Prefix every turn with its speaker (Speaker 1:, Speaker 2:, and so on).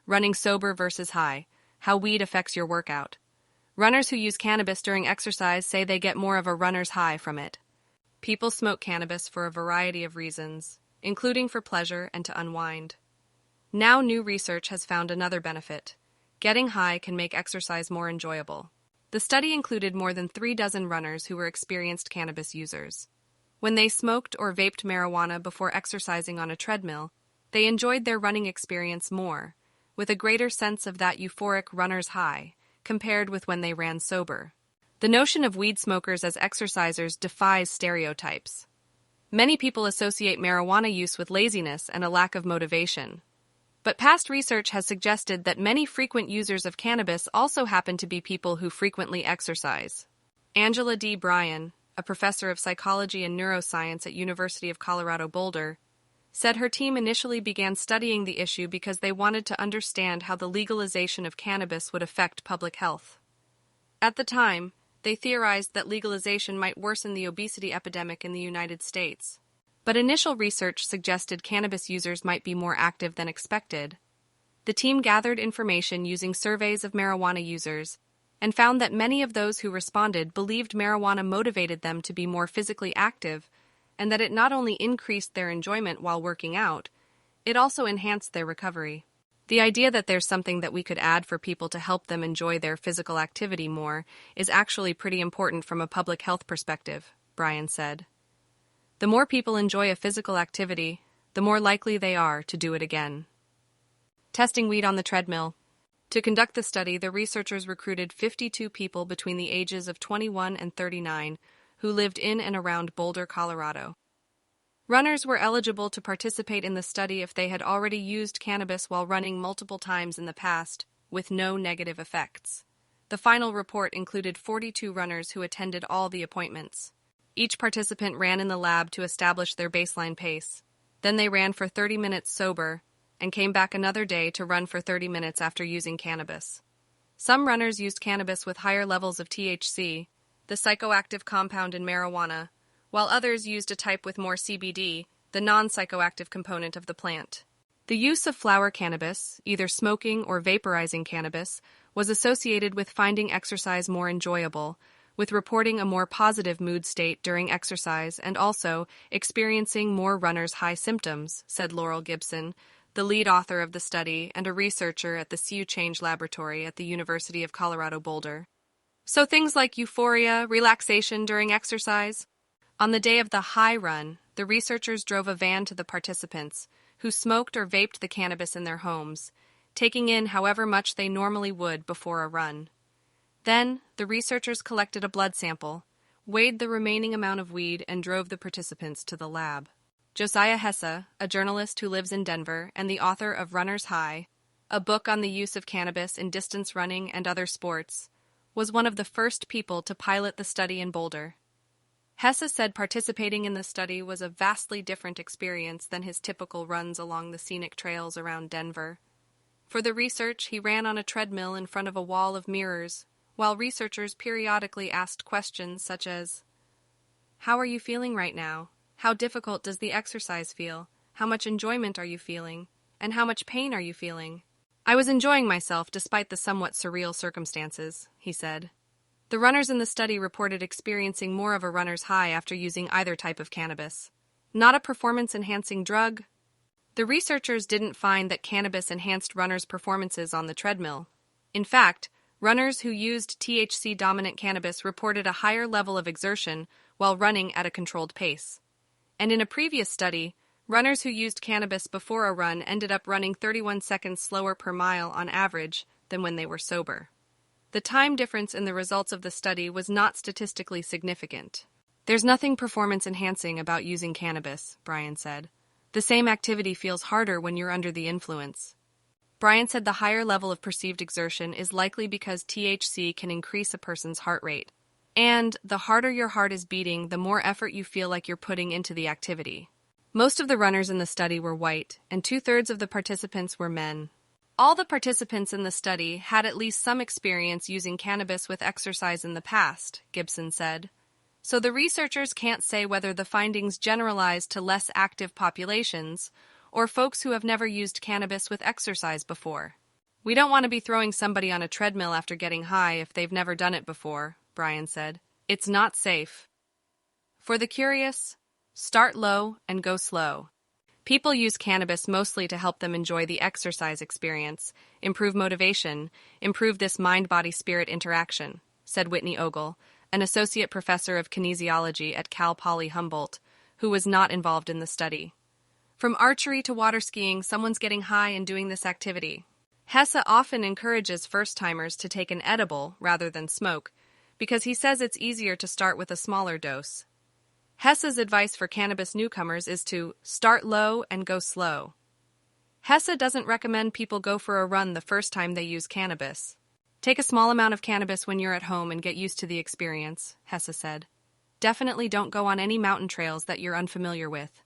Speaker 1: Running sober versus high. How weed affects your workout. Runners who use cannabis during exercise say they get more of a runner's high from it. People smoke cannabis for a variety of reasons, including for pleasure and to unwind. Now new research has found another benefit. Getting high can make exercise more enjoyable. The study included more than 36 runners who were experienced cannabis users. When they smoked or vaped marijuana before exercising on a treadmill, they enjoyed their running experience more, with a greater sense of that euphoric runner's high, compared with when they ran sober. The notion of weed smokers as exercisers defies stereotypes. Many people associate marijuana use with laziness and a lack of motivation. But past research has suggested that many frequent users of cannabis also happen to be people who frequently exercise. Angela D. Bryan, a professor of psychology and neuroscience at University of Colorado Boulder, said her team initially began studying the issue because they wanted to understand how the legalization of cannabis would affect public health. At the time, they theorized that legalization might worsen the obesity epidemic in the United States. But initial research suggested cannabis users might be more active than expected. The team gathered information using surveys of marijuana users and found that many of those who responded believed marijuana motivated them to be more physically active, and that it not only increased their enjoyment while working out, it also enhanced their recovery. The idea that there's something that we could add for people to help them enjoy their physical activity more is actually pretty important from a public health perspective, Bryan said. The more people enjoy a physical activity, the more likely they are to do it again. Testing weed on the treadmill. To conduct the study, the researchers recruited 52 people between the ages of 21 and 39 who lived in and around Boulder, Colorado. Runners were eligible to participate in the study if they had already used cannabis while running multiple times in the past, with no negative effects. The final report included 42 runners who attended all the appointments. Each participant ran in the lab to establish their baseline pace. Then they ran for 30 minutes sober and came back another day to run for 30 minutes after using cannabis. Some runners used cannabis with higher levels of THC, the psychoactive compound in marijuana, while others used a type with more CBD, the non-psychoactive component of the plant. The use of flower cannabis, either smoking or vaporizing cannabis, was associated with finding exercise more enjoyable, with reporting a more positive mood state during exercise and also experiencing more runners' high symptoms, said Laurel Gibson, the lead author of the study and a researcher at the CU Change Laboratory at the University of Colorado Boulder. So things like euphoria, relaxation during exercise. On the day of the high run, the researchers drove a van to the participants, who smoked or vaped the cannabis in their homes, taking in however much they normally would before a run. Then, the researchers collected a blood sample, weighed the remaining amount of weed, and drove the participants to the lab. Josiah Hesse, a journalist who lives in Denver and the author of Runner's High, a book on the use of cannabis in distance running and other sports, was one of the first people to pilot the study in Boulder. Hesse said participating in the study was a vastly different experience than his typical runs along the scenic trails around Denver. For the research, he ran on a treadmill in front of a wall of mirrors, while researchers periodically asked questions such as, "How are you feeling right now? How difficult does the exercise feel? How much enjoyment are you feeling? And how much pain are you feeling?" "I was enjoying myself despite the somewhat surreal circumstances," he said. The runners in the study reported experiencing more of a runner's high after using either type of cannabis. Not a performance-enhancing drug. The researchers didn't find that cannabis enhanced runners' performances on the treadmill. In fact, runners who used THC-dominant cannabis reported a higher level of exertion while running at a controlled pace. And in a previous study, runners who used cannabis before a run ended up running 31 seconds slower per mile on average than when they were sober. The time difference in the results of the study was not statistically significant. "There's nothing performance-enhancing about using cannabis," Bryan said. "The same activity feels harder when you're under the influence." Bryan said the higher level of perceived exertion is likely because THC can increase a person's heart rate. And the harder your heart is beating, the more effort you feel like you're putting into the activity. Most of the runners in the study were white, and 2/3 of the participants were men. All the participants in the study had at least some experience using cannabis with exercise in the past, Gibson said. So the researchers can't say whether the findings generalize to less active populations or folks who have never used cannabis with exercise before. We don't want to be throwing somebody on a treadmill after getting high if they've never done it before, Bryan said. It's not safe. For the curious, start low and go slow. People use cannabis mostly to help them enjoy the exercise experience, improve motivation, improve this mind-body-spirit interaction, said Whitney Ogle, an associate professor of kinesiology at Cal Poly Humboldt, who was not involved in the study. From archery to water skiing, someone's getting high and doing this activity. Hesse often encourages first-timers to take an edible rather than smoke, because he says it's easier to start with a smaller dose. Hesse's advice for cannabis newcomers is to start low and go slow. Hesse doesn't recommend people go for a run the first time they use cannabis. Take a small amount of cannabis when you're at home and get used to the experience, Hesse said. Definitely don't go on any mountain trails that you're unfamiliar with.